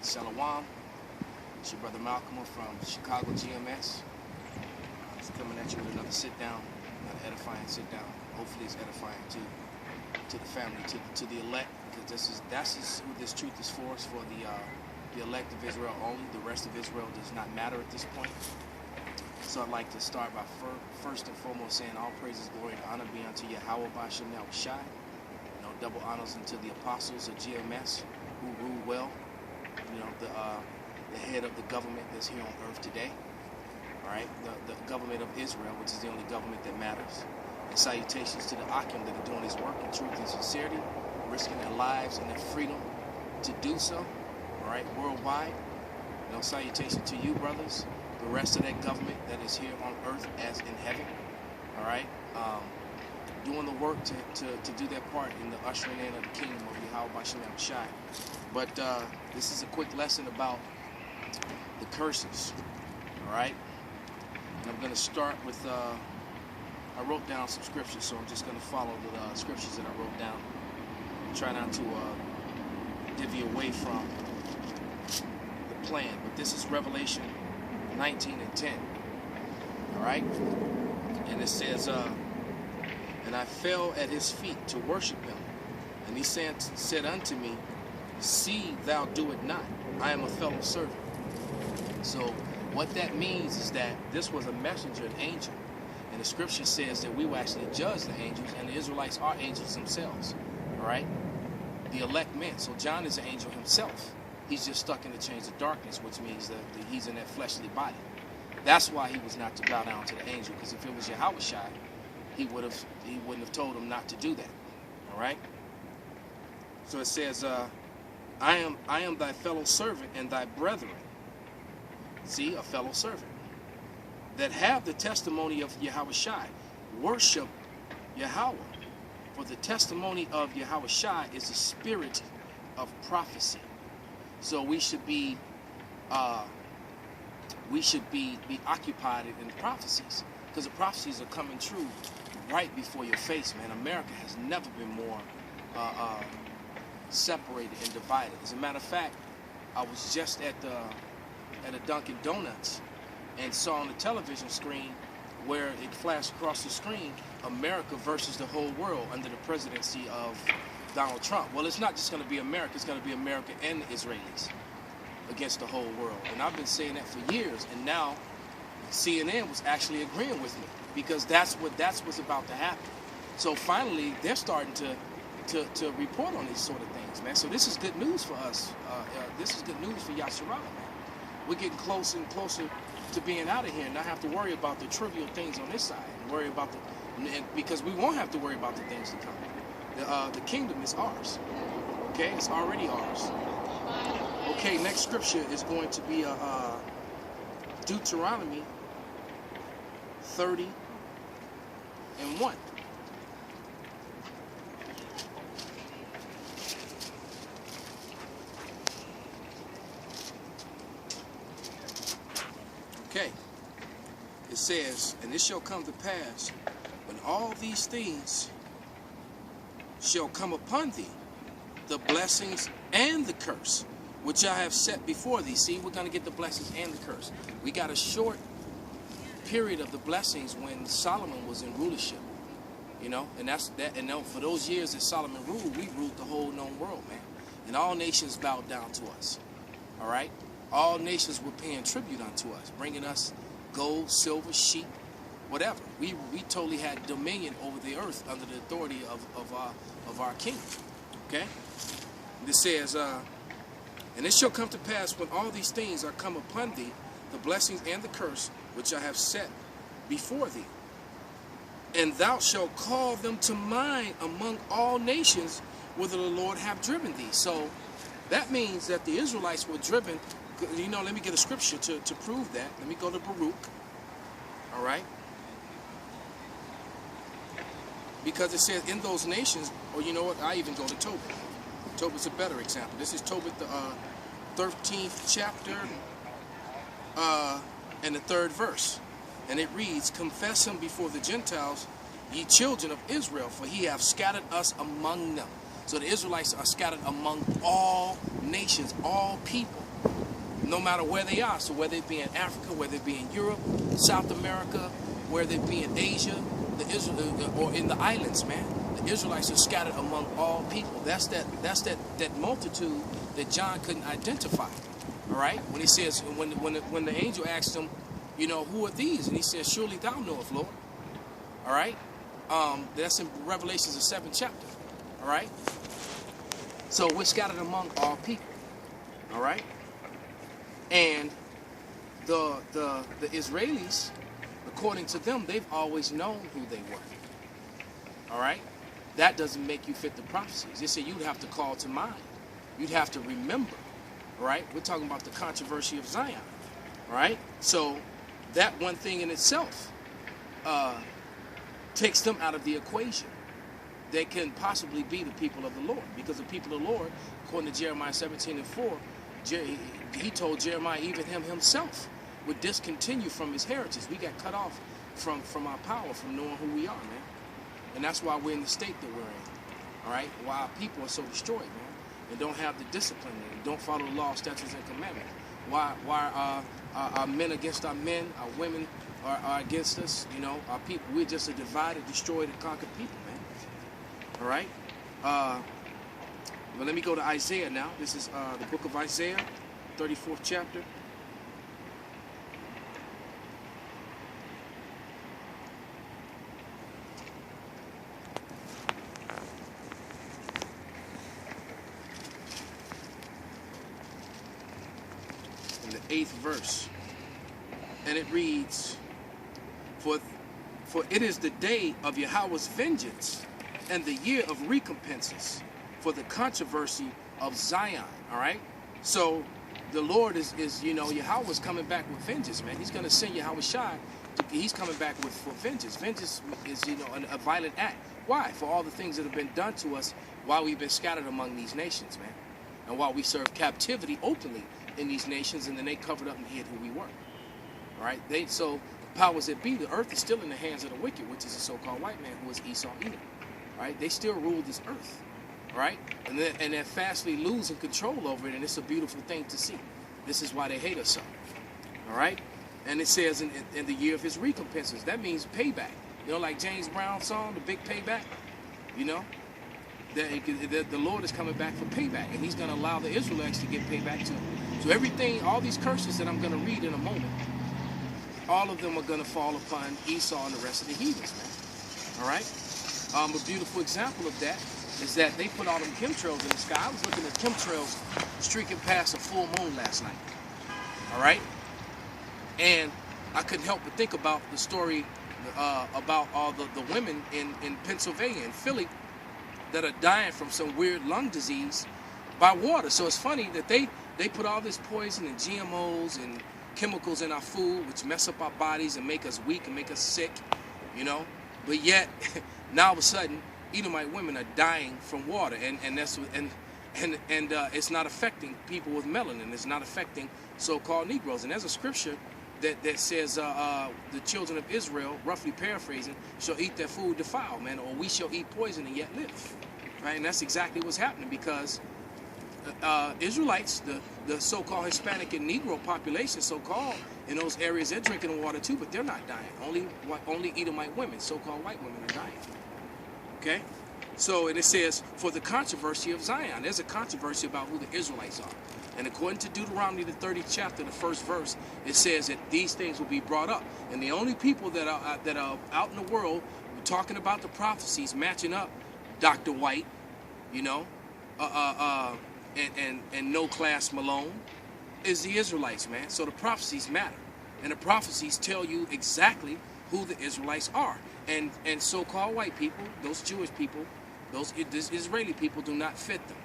Shalom. It's your brother Malcolm from Chicago GMS. Just coming at you with another sit down, another edifying sit down. Hopefully it's edifying to the family, to the elect, because that's who this truth is for. It's for the elect of Israel only. The rest of Israel does not matter at this point. So I'd like to start by first and foremost saying all praises, glory, and honor be unto Yahweh Bashem Shai. Double honors unto the apostles of GMS who rule well. The head of the government that's here on earth today. All right, the government of Israel, which is the only government that matters. And salutations to the Akim that are doing this work in truth and sincerity, risking their lives and their freedom to do so. All right, worldwide. Salutation to you, brothers. The rest of that government that is here on earth as in heaven. All right. Doing the work to do their part in the ushering in of the kingdom of Yahweh Bashem Shai. But this is a quick lesson about the curses. All right. And I'm going to start with, I wrote down some scriptures, so I'm just going to follow the scriptures that I wrote down. Try not to divvy away from the plan. But this is Revelation 19 and 10. All right. And it says, and I fell at his feet to worship him. And he said unto me, see thou do it not. I am a fellow servant. So what that means is that this was a messenger, an angel. And the scripture says that we will actually judge the angels, and the Israelites are angels themselves. All right? The elect men. So John is an angel himself. He's just stuck in the chains of darkness, which means that he's in that fleshly body. That's why he was not to bow down to the angel, because if it was Yahweh Shai, he wouldn't have told him not to do that. All right. So it says, I am thy fellow servant and thy brethren. See, a fellow servant that have the testimony of Yahweh Shai. Worship Yahweh, for the testimony of Yahweh Shai is the spirit of prophecy. So we should be occupied in prophecies, because the prophecies are coming true right before your face, man. America has never been more separated and divided. As a matter of fact, I was just at a Dunkin' Donuts and saw on the television screen where it flashed across the screen, America versus the whole world under the presidency of Donald Trump. Well, it's not just going to be America, it's going to be America and the Israelis against the whole world. And I've been saying that for years, and now CNN was actually agreeing with me, because that's what's about to happen. So finally, they're starting to report on these sort of things, man. So this is good news for us. This is good news for Yasharal, man. We're getting closer and closer to being out of here and not have to worry about the trivial things on this side, and worry about because we won't have to worry about the things to come. The kingdom is ours. Okay, it's already ours. Okay, next scripture is going to be Deuteronomy 30 and 1. Okay, it says, and it shall come to pass when all these things shall come upon thee, the blessings and the curse, which I have set before thee. See, we're going to get the blessings and the curse. We got a short period of the blessings when Solomon was in rulership, and that's that. And for those years that Solomon ruled, we ruled the whole known world, man. And all nations bowed down to us. All right, all nations were paying tribute unto us, bringing us gold, silver, sheep, whatever. We totally had dominion over the earth under the authority of our king. Okay, this says, and it shall come to pass when all these things are come upon thee, the blessings and the curse, which I have set before thee. And thou shalt call them to mind among all nations whither the Lord hath driven thee. So that means that the Israelites were driven. Let me get a scripture to prove that. Let me go to Baruch. All right. Because it says in those nations, or you know what, I even go to Tobit. Tobit's a better example. This is Tobit, the 13th chapter, and the 3rd verse. And it reads, confess him before the Gentiles, ye children of Israel, for he hath scattered us among them. So the Israelites are scattered among all nations, all people, no matter where they are. So whether it be in Africa, whether it be in Europe, South America, whether it be in Asia, or in the islands, man, the Israelites are scattered among all people. That's that multitude that John couldn't identify. All right, when he says, when the angel asked him, you know, who are these? And he says, surely thou knowest, Lord. All right, that's in Revelations, the 7th chapter. All right, so we're scattered among all people. All right, and the Israelis, according to them, they've always known who they were. All right, that doesn't make you fit the prophecies. They say you'd have to call to mind, you'd have to remember. All right, we're talking about the controversy of Zion. All right, so that one thing in itself takes them out of the equation. They can possibly be the people of the Lord, because the people of the Lord, according to Jeremiah 17:4, he told Jeremiah even himself would discontinue from his heritage. We got cut off from our power, from knowing who we are, man. And that's why we're in the state that we're in. All right, why our people are so destroyed, man, and don't have the discipline, and don't follow the law, statutes, and commandments. Why are men against our men, our women are against us? You know, our people. We're just a divided, destroyed, and conquered people, man. All right. Well, let me go to Isaiah now. This is the book of Isaiah, 34th chapter. In the 8th verse. And it reads, For it is the day of Yahweh's vengeance, and the year of recompenses, for the controversy of Zion. All right, so the Lord is you know, Yahweh's coming back with vengeance, man. He's going to send Yahweh Shai. He's coming back for vengeance. Vengeance is, you know, a violent act. Why? For all the things that have been done to us while we've been scattered among these nations, man, and while we served captivity openly in these nations, and then they covered up and hid who we were. All right, so the powers that be, the earth is still in the hands of the wicked, which is the so-called white man, who is Esau, Edom. Right? They still rule this earth, right? And they're fastly losing control over it, and it's a beautiful thing to see. This is why they hate us so. All right? And it says in the year of his recompenses. That means payback. You know, like James Brown's song, The Big Payback. You know, the Lord is coming back for payback, and he's going to allow the Israelites to get payback too. So everything, all these curses that I'm going to read in a moment, all of them are going to fall upon Esau and the rest of the heathens, man. All right? A beautiful example of that is that they put all them chemtrails in the sky. I was looking at chemtrails streaking past a full moon last night. All right? And I couldn't help but think about the story about all the women in Pennsylvania and Philly that are dying from some weird lung disease by water. So it's funny that they put all this poison and GMOs and chemicals in our food, which mess up our bodies and make us weak and make us sick, you know? But yet, now all of a sudden, Edomite women are dying from water, and it's not affecting people with melanin. It's not affecting so-called Negroes. And there's a scripture that says the children of Israel, roughly paraphrasing, shall eat their food defiled, man, or we shall eat poison and yet live. Right? And that's exactly what's happening, because Israelites, the so-called Hispanic and Negro population, so-called, in those areas, they're drinking the water too, but they're not dying. Only Edomite women, so-called white women, are dying. Okay? So, and it says, for the controversy of Zion. There's a controversy about who the Israelites are. And according to Deuteronomy, the 30th chapter, the 1st verse, it says that these things will be brought up. And the only people that are out in the world talking about the prophecies, matching up Dr. White, you know, and No Class Malone, is the Israelites, man. So the prophecies matter. And the prophecies tell you exactly who the Israelites are. And so-called white people, those Jewish people, those Israeli people do not fit them.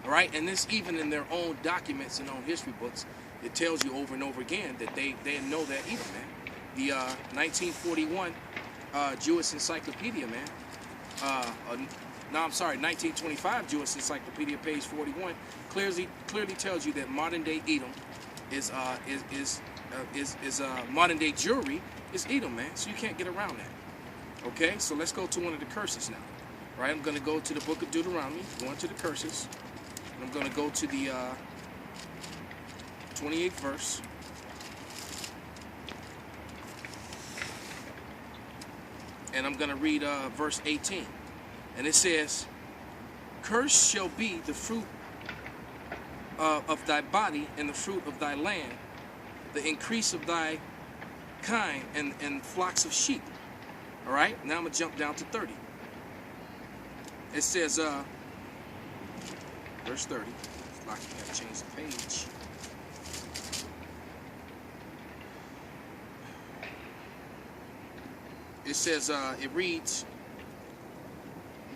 All right? And this, even in their own documents and own history books, it tells you over and over again that they know that either, man. The 1941 Jewish Encyclopedia, man. 1925 Jewish Encyclopedia, page 41, clearly tells you that modern day Edom is modern day Jewry is Edom, man. So you can't get around that. Okay, so let's go to one of the curses now. Right, I'm going to go to the book of Deuteronomy, going to the curses. And I'm going to go to the 28th verse. And I'm going to read verse 18. And it says, "Cursed shall be the fruit of thy body and the fruit of thy land, the increase of thy kind and flocks of sheep." All right, now I'm going to jump down to 30. It says, verse 30. I have to change the page. It says, it reads,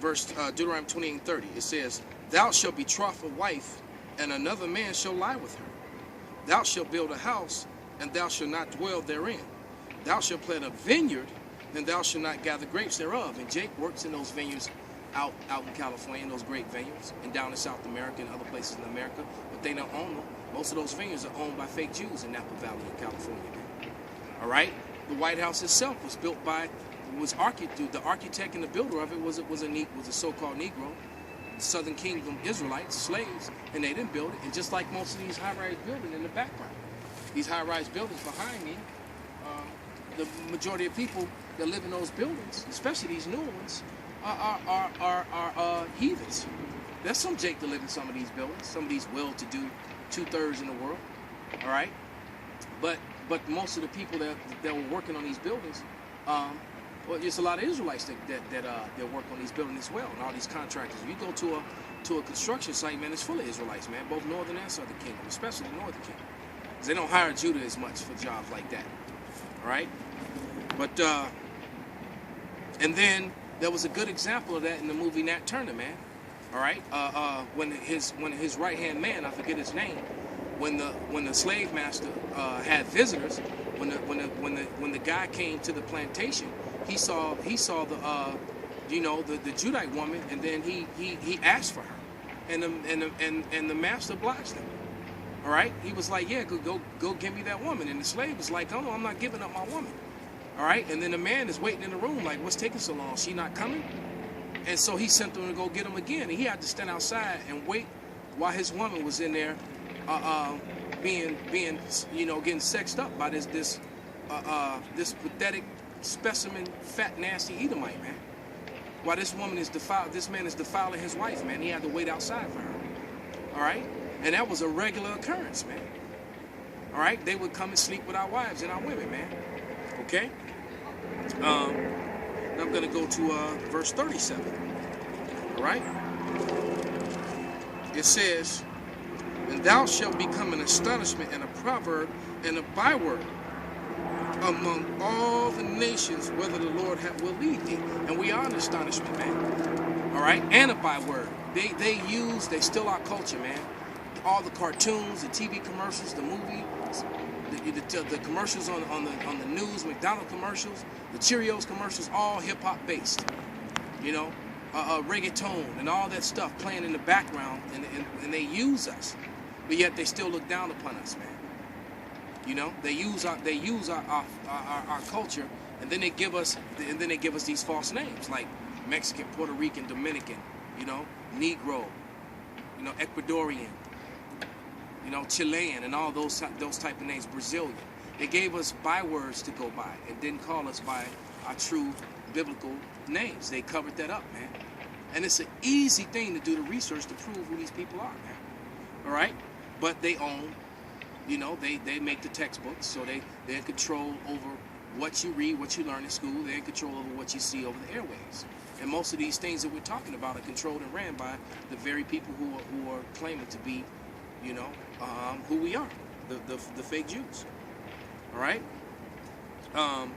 Deuteronomy 28:30. It says, "Thou shalt betroth a wife, and another man shall lie with her. Thou shalt build a house, and thou shalt not dwell therein. Thou shalt plant a vineyard, and thou shalt not gather grapes thereof." And Jake works in those vineyards out in California, in those great vineyards, and down in South America and other places in America, but they don't own them. Most of those vineyards are owned by fake Jews in Napa Valley in California. All right? The White House itself was built by, the architect and the builder of it was a so-called Negro, Southern Kingdom Israelites, slaves, and they didn't build it. And just like most of these high-rise buildings in the background, these high-rise buildings behind me, the majority of people that live in those buildings, especially these new ones, are heathens. There's some Jake that live in some of these buildings, some of these well-to-do 2/3 in the world. All right, but most of the people that were working on these buildings, well, there's a lot of Israelites that work on these buildings as well, and all these contractors. You go to a construction site, man, it's full of Israelites, man, both Northern and Southern Kingdom, especially the Northern Kingdom, because they don't hire Judah as much for jobs like that. All right, but and then there was a good example of that in the movie Nat Turner, man. All right, when his right-hand man, I forget his name, when the slave master had visitors, when the guy came to the plantation, he saw the the Judite woman, and then he asked for her, and the master obliged him. All right, he was like, "Yeah, go give me that woman," and the slave was like, "Oh no, I'm not giving up my woman." All right, and then the man is waiting in the room like, "What's taking so long? She not coming?" And so he sent them to go get him again, and he had to stand outside and wait while his woman was in there, being getting sexed up by this pathetic specimen, fat, nasty Edomite, man. While this man is defiling his wife, man. He had to wait outside for her. All right, and that was a regular occurrence, man. All right, they would come and sleep with our wives and our women, man. Okay. Now I'm going to go to verse 37. All right. It says, "And thou shalt become an astonishment and a proverb and a byword among all the nations, whether the Lord will lead thee." And we are an astonishment, man. All right, and a byword. They still our culture, man. All the cartoons, the TV commercials, the movies, the commercials on the news, McDonald's commercials, the Cheerios commercials, all hip-hop based. Reggaeton and all that stuff playing in the background, and they use us, but yet they still look down upon us, man. They use our culture, and then they give us these false names like Mexican, Puerto Rican, Dominican, Negro, Ecuadorian, Chilean, and all those type of names, Brazilian. They gave us bywords to go by and didn't call us by our true biblical names. They covered that up, man. And it's an easy thing to do the research to prove who these people are, man. All right? But they own, they make the textbooks, so they're in control over what you read, what you learn in school. They're in control over what you see over the airwaves. And most of these things that we're talking about are controlled and ran by the very people who are claiming to be, who we are, the fake Jews. All right? Now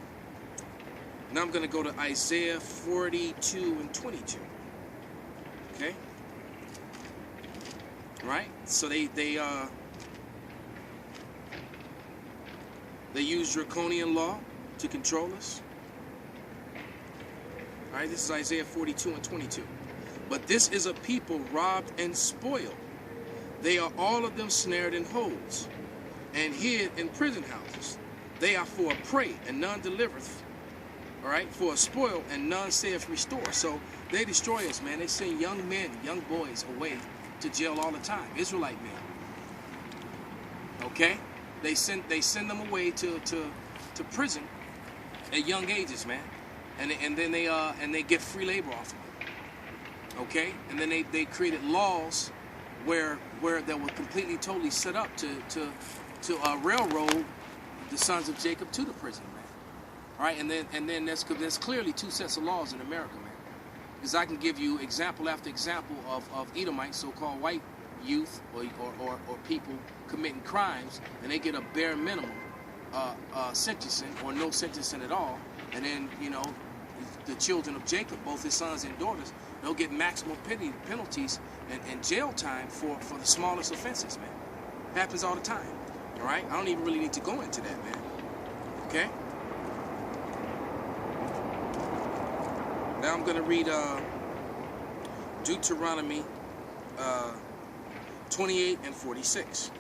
I'm going to go to Isaiah 42 and 22. Okay? All right? So they use draconian law to control us. All right? This is Isaiah 42 and 22. "But this is a people robbed and spoiled. They are all of them snared in holes and hid in prison houses. They are for a prey, and none delivereth." all right, for a spoil, and none saith restore. So they destroy us, man. They send young men, young boys away to jail all the time. Israelite men. Okay? They send them away to prison at young ages, man. And then they get free labor off of them. Okay? And then they created laws where that were completely totally set up to railroad the sons of Jacob to the prison, man. All right, and then there's clearly two sets of laws in America, man. Because I can give you example after example of Edomites, so-called white youth or people committing crimes, and they get a bare minimum sentencing or no sentencing at all, and then the children of Jacob, both his sons and daughters, they'll get maximum penalties and jail time for the smallest offenses, man. It happens all the time. All right, I don't even really need to go into that, man. Okay. Now I'm going to read Deuteronomy 28 and 46.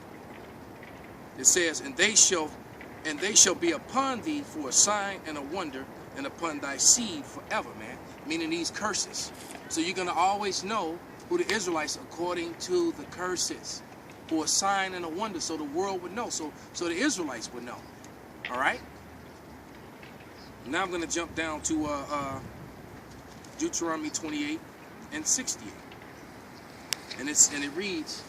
It says, and they shall be upon thee for a sign and a wonder, and upon thy seed forever, man. Meaning these curses. So you're going to always know who the Israelites according to the curses. For a sign and a wonder, so the world would know. So the Israelites would know. All right? Now I'm going to jump down to Deuteronomy 28 and 68. And it reads,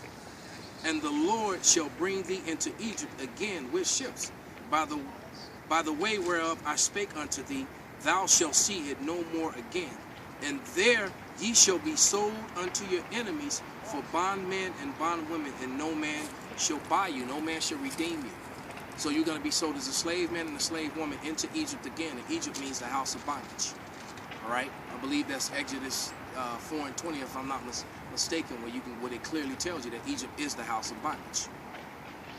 and the Lord shall bring thee into Egypt again with ships, by the way whereof I spake unto thee, thou shalt see it no more again. And there ye shall be sold unto your enemies for bondmen and bondwomen, and no man shall buy you, no man shall redeem you. So you're going to be sold as a slave man and a slave woman into Egypt again. And Egypt means the house of bondage. All right? I believe that's Exodus 4 and 20, if I'm not mistaken, where it clearly tells you that Egypt is the house of bondage.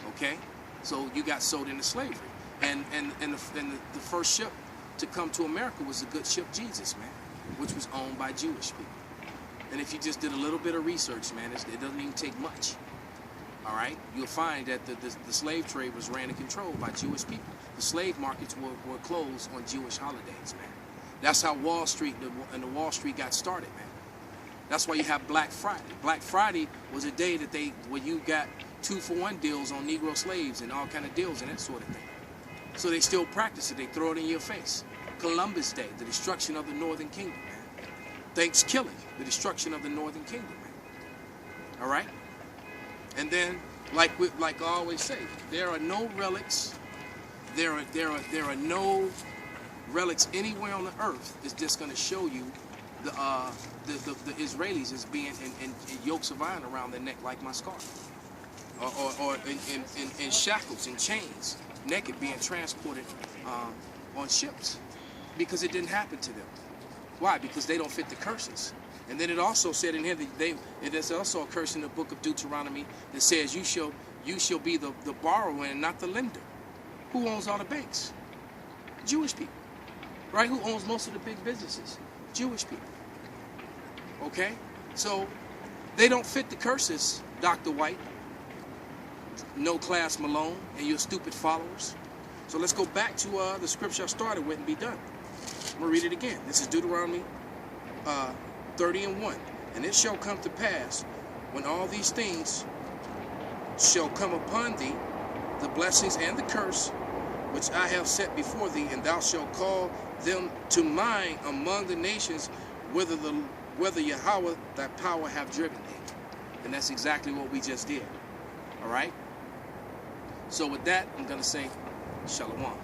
Okay? So you got sold into slavery. And the first ship to come to America was the good ship Jesus, man, which was owned by Jewish people. And if you just did a little bit of research, man, it doesn't even take much. All right? You'll find that the slave trade was ran and controlled by Jewish people. The slave markets were closed on Jewish holidays, man. That's how Wall Street and the Wall Street got started, man. That's why you have Black Friday. Black Friday was a day where you got 2-for-1 deals on Negro slaves and all kind of deals and that sort of thing. So they still practice it. They throw it in your face. Columbus Day, the destruction of the Northern Kingdom, man. Thanksgiving, the destruction of the Northern Kingdom, man. All right? And then, like I always say, there are no relics. There are no relics anywhere on the earth that's just going to show you the Israelis as being in yokes of iron around their neck like my scarf, or in shackles and chains, naked, being transported on ships, because it didn't happen to them. Why? Because they don't fit the curses. And then it also said in here that there's also a curse in the book of Deuteronomy that says you shall be the borrower and not the lender. Who owns all the banks? Jewish people. Right? Who owns most of the big businesses? Jewish people. Okay? So they don't fit the curses, Dr. White, No Class Malone, and your stupid followers. So let's go back to the scripture I started with and be done. I'm going to read it again. This is Deuteronomy 30 and 1. And it shall come to pass, when all these things shall come upon thee, the blessings and the curse, which I have set before thee, and thou shalt call them to mind among the nations, whether Yahweh thy power have driven thee. And that's exactly what we just did. All right? So with that, I'm going to say, Shalom.